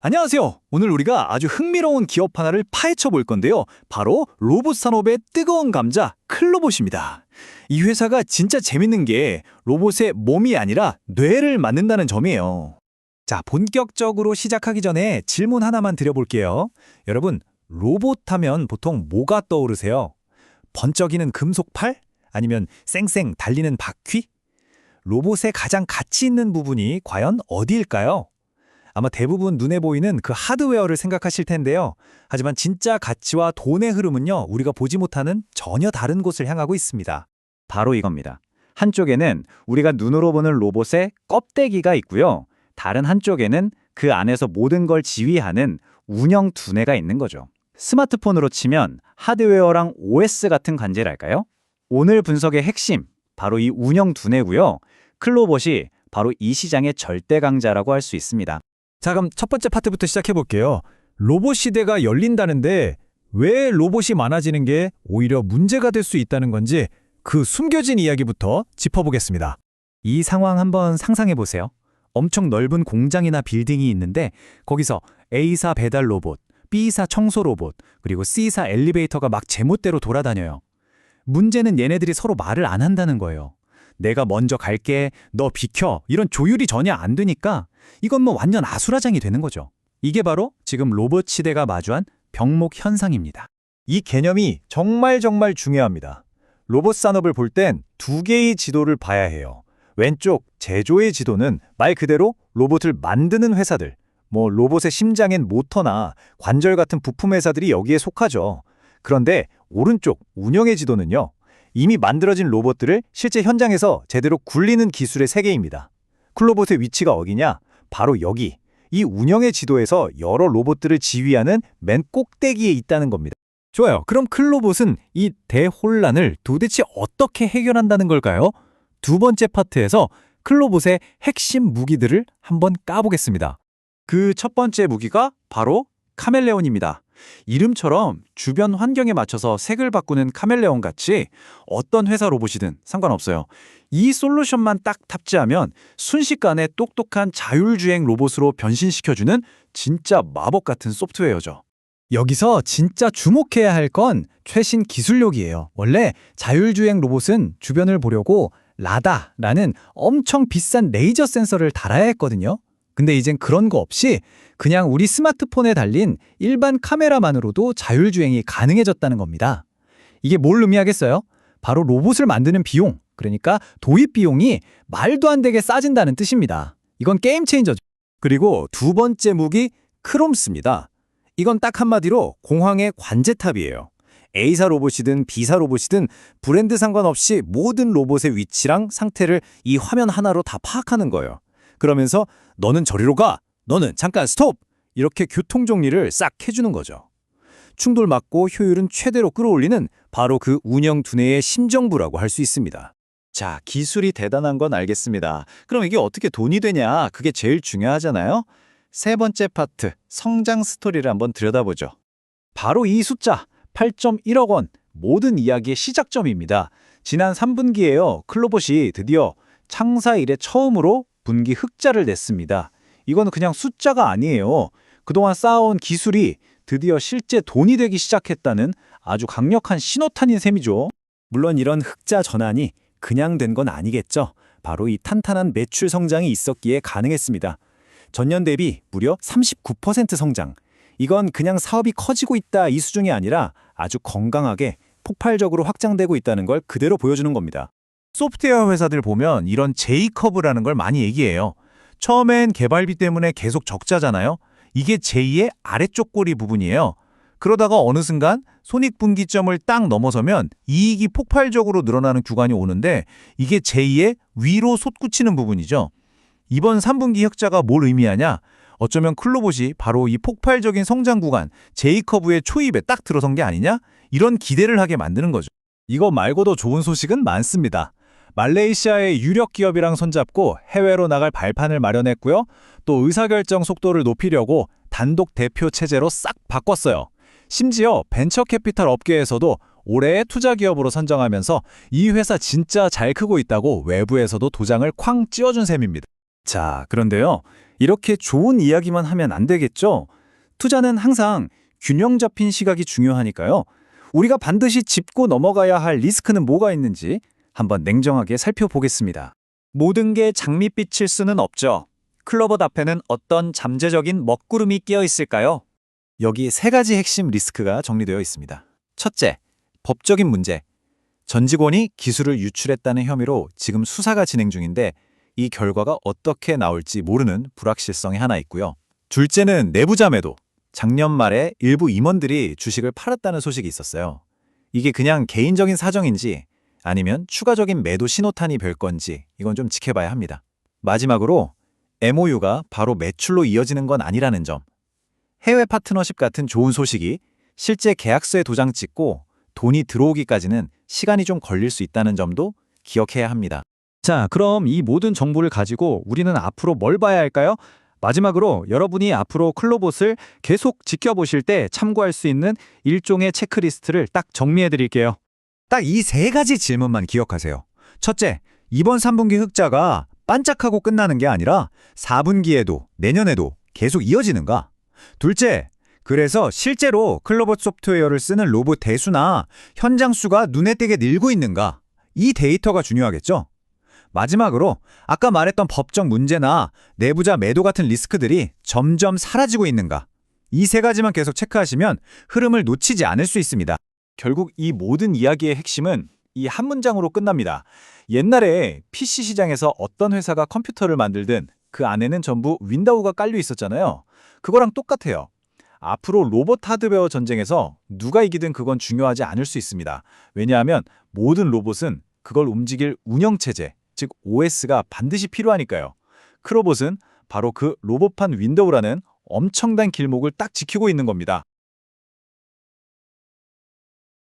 안녕하세요. 오늘 우리가 아주 흥미로운 기업 하나를 파헤쳐 볼 건데요. 바로 로봇 산업의 뜨거운 감자 클로봇입니다. 이 회사가 진짜 재밌는 게 로봇의 몸이 아니라 뇌를 만든다는 점이에요. 자, 본격적으로 시작하기 전에 질문 하나만 드려볼게요. 여러분, 로봇 하면 보통 뭐가 떠오르세요? 번쩍이는 금속 팔? 아니면 쌩쌩 달리는 바퀴? 로봇의 가장 가치 있는 부분이 과연 어디일까요? 아마 대부분 눈에 보이는 그 하드웨어를 생각하실 텐데요. 하지만 진짜 가치와 돈의 흐름은요, 우리가 보지 못하는 전혀 다른 곳을 향하고 있습니다. 바로 이겁니다. 한쪽에는 우리가 눈으로 보는 로봇의 껍데기가 있고요. 다른 한쪽에는 그 안에서 모든 걸 지휘하는 운영 두뇌가 있는 거죠. 스마트폰으로 치면 하드웨어랑 OS 같은 관계랄까요? 오늘 분석의 핵심, 바로 이 운영 두뇌고요. 클로봇이 바로 이 시장의 절대 강자라고 할 수 있습니다. 자, 그럼 첫 번째 파트부터 시작해 볼게요. 로봇 시대가 열린다는데 왜 로봇이 많아지는 게 오히려 문제가 될 수 있다는 건지 그 숨겨진 이야기부터 짚어보겠습니다. 이 상황 한번 상상해 보세요. 엄청 넓은 공장이나 빌딩이 있는데 거기서 A사 배달 로봇, B사 청소 로봇, 그리고 C사 엘리베이터가 막 제멋대로 돌아다녀요. 문제는 얘네들이 서로 말을 안 한다는 거예요. 내가 먼저 갈게, 너 비켜, 이런 조율이 전혀 안 되니까 이건 뭐 완전 아수라장이 되는 거죠. 이게 바로 지금 로봇 시대가 마주한 병목 현상입니다. 이 개념이 정말 중요합니다. 로봇 산업을 볼 땐 두 개의 지도를 봐야 해요. 왼쪽 제조의 지도는 말 그대로 로봇을 만드는 회사들, 뭐 로봇의 심장엔 모터나 관절 같은 부품 회사들이 여기에 속하죠. 그런데 오른쪽 운영의 지도는요, 이미 만들어진 로봇들을 실제 현장에서 제대로 굴리는 기술의 세계입니다. 클로봇의 위치가 어디냐? 바로 여기, 이 운영의 지도에서 여러 로봇들을 지휘하는 맨 꼭대기에 있다는 겁니다. 좋아요. 그럼 클로봇은 이 대혼란을 도대체 어떻게 해결한다는 걸까요? 두 번째 파트에서 클로봇의 핵심 무기들을 한번 까보겠습니다. 그 첫 번째 무기가 바로 카멜레온입니다. 이름처럼 주변 환경에 맞춰서 색을 바꾸는 카멜레온 같이 어떤 회사 로봇이든 상관없어요. 이 솔루션만 딱 탑재하면 순식간에 똑똑한 자율주행 로봇으로 변신시켜주는 진짜 마법 같은 소프트웨어죠. 여기서 진짜 주목해야 할 건 최신 기술력이에요. 원래 자율주행 로봇은 주변을 보려고 라다라는 엄청 비싼 레이저 센서를 달아야 했거든요. 근데 이젠 그런 거 없이 그냥 우리 스마트폰에 달린 일반 카메라만으로도 자율주행이 가능해졌다는 겁니다. 이게 뭘 의미하겠어요? 바로 로봇을 만드는 비용, 그러니까 도입 비용이 말도 안 되게 싸진다는 뜻입니다. 이건 게임 체인저죠. 그리고 두 번째 무기, 크롬스입니다. 이건 딱 한마디로 공황의 관제탑이에요. A사 로봇이든 B사 로봇이든 브랜드 상관없이 모든 로봇의 위치랑 상태를 이 화면 하나로 다 파악하는 거예요. 그러면서 너는 저리로 가, 너는 잠깐 스톱! 이렇게 교통 정리를 싹 해주는 거죠. 충돌 막고 효율은 최대로 끌어올리는 바로 그 운영 두뇌의 심정부라고 할 수 있습니다. 자, 기술이 대단한 건 알겠습니다. 그럼 이게 어떻게 돈이 되냐? 그게 제일 중요하잖아요. 세 번째 파트, 성장 스토리를 한번 들여다보죠. 바로 이 숫자, 8.1억 원, 모든 이야기의 시작점입니다. 지난 3분기에요. 클로봇이 드디어 창사 이래 처음으로 분기 흑자를 냈습니다. 이건 그냥 숫자가 아니에요. 그동안 쌓아온 기술이 드디어 실제 돈이 되기 시작했다는 아주 강력한 신호탄인 셈이죠. 물론 이런 흑자 전환이 그냥 된 건 아니겠죠. 바로 이 탄탄한 매출 성장이 있었기에 가능했습니다. 전년 대비 무려 39% 성장. 이건 그냥 사업이 커지고 있다 이 수준이 아니라 아주 건강하게 폭발적으로 확장되고 있다는 걸 그대로 보여주는 겁니다. 소프트웨어 회사들 보면 이런 J커브라는 걸 많이 얘기해요. 처음엔 개발비 때문에 계속 적자잖아요. 이게 제2의 아래쪽 꼬리 부분이에요. 그러다가 어느 순간 손익분기점을 딱 넘어서면 이익이 폭발적으로 늘어나는 구간이 오는데 이게 제2의 위로 솟구치는 부분이죠. 이번 3분기 흑자가 뭘 의미하냐? 어쩌면 클로봇이 바로 이 폭발적인 성장 구간 J커브의 초입에 딱 들어선 게 아니냐? 이런 기대를 하게 만드는 거죠. 이거 말고도 좋은 소식은 많습니다. 말레이시아의 유력 기업이랑 손잡고 해외로 나갈 발판을 마련했고요. 또 의사결정 속도를 높이려고 단독 대표 체제로 싹 바꿨어요. 심지어 벤처 캐피탈 업계에서도 올해의 투자 기업으로 선정하면서 이 회사 진짜 잘 크고 있다고 외부에서도 도장을 쾅 찧어준 셈입니다. 자, 그런데요. 이렇게 좋은 이야기만 하면 안 되겠죠? 투자는 항상 균형 잡힌 시각이 중요하니까요. 우리가 반드시 짚고 넘어가야 할 리스크는 뭐가 있는지 한번 냉정하게 살펴보겠습니다. 모든 게 장밋빛일 수는 없죠. 클로봇 앞에는 어떤 잠재적인 먹구름이 끼어 있을까요? 여기 세 가지 핵심 리스크가 정리되어 있습니다. 첫째, 법적인 문제. 전 직원이 기술을 유출했다는 혐의로 지금 수사가 진행 중인데 이 결과가 어떻게 나올지 모르는 불확실성이 하나 있고요. 둘째는 내부자 매도. 작년 말에 일부 임원들이 주식을 팔았다는 소식이 있었어요. 이게 그냥 개인적인 사정인지 아니면 추가적인 매도 신호탄이 별 건지 이건 좀 지켜봐야 합니다. 마지막으로 MOU가 바로 매출로 이어지는 건 아니라는 점. 해외 파트너십 같은 좋은 소식이 실제 계약서에 도장 찍고 돈이 들어오기까지는 시간이 좀 걸릴 수 있다는 점도 기억해야 합니다. 자, 그럼 이 모든 정보를 가지고 우리는 앞으로 뭘 봐야 할까요? 마지막으로 여러분이 앞으로 클로봇을 계속 지켜보실 때 참고할 수 있는 일종의 체크리스트를 딱 정리해 드릴게요. 딱 이 세 가지 질문만 기억하세요. 첫째, 이번 3분기 흑자가 반짝하고 끝나는 게 아니라 4분기에도 내년에도 계속 이어지는가? 둘째, 그래서 실제로 클로봇 소프트웨어를 쓰는 로봇 대수나 현장 수가 눈에 띄게 늘고 있는가? 이 데이터가 중요하겠죠? 마지막으로 아까 말했던 법적 문제나 내부자 매도 같은 리스크들이 점점 사라지고 있는가? 이 세 가지만 계속 체크하시면 흐름을 놓치지 않을 수 있습니다. 결국 이 모든 이야기의 핵심은 이 한 문장으로 끝납니다. 옛날에 PC 시장에서 어떤 회사가 컴퓨터를 만들든 그 안에는 전부 윈도우가 깔려 있었잖아요. 그거랑 똑같아요. 앞으로 로봇 하드웨어 전쟁에서 누가 이기든 그건 중요하지 않을 수 있습니다. 왜냐하면 모든 로봇은 그걸 움직일 운영체제, 즉 OS가 반드시 필요하니까요. 클로봇은 바로 그 로봇판 윈도우라는 엄청난 길목을 딱 지키고 있는 겁니다.